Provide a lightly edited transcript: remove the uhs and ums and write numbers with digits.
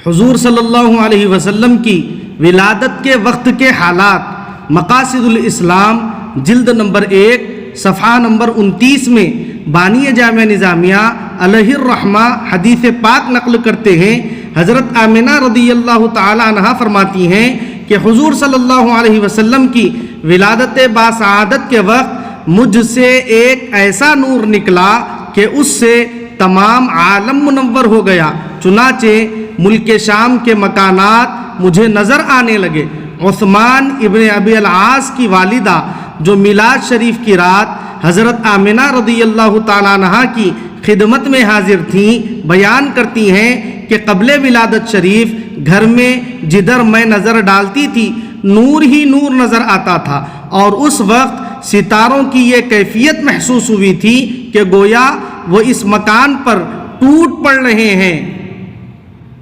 حضور صلی اللہ علیہ وسلم کی ولادت کے وقت کے حالات مقاصد الاسلام جلد نمبر 1 صفحہ نمبر 29 میں بانی جامعہ نظامیہ علیہ الرحمہ حدیث پاک نقل کرتے ہیں۔ حضرت آمنہ رضی اللہ تعالی عنہا فرماتی ہیں کہ حضور صلی اللہ علیہ وسلم کی ولادت باسعادت کے وقت مجھ سے ایک ایسا نور نکلا کہ اس سے تمام عالم منور ہو گیا، چنانچہ ملک شام کے مکانات مجھے نظر آنے لگے۔ عثمان ابن ابی العاص کی والدہ جو میلاد شریف کی رات حضرت آمنہ رضی اللہ تعالیٰ عنہا کی خدمت میں حاضر تھیں، بیان کرتی ہیں کہ قبل ولادت شریف گھر میں جدھر میں نظر ڈالتی تھی نور ہی نور نظر آتا تھا، اور اس وقت ستاروں کی یہ کیفیت محسوس ہوئی تھی کہ گویا وہ اس مکان پر ٹوٹ پڑ رہے ہیں۔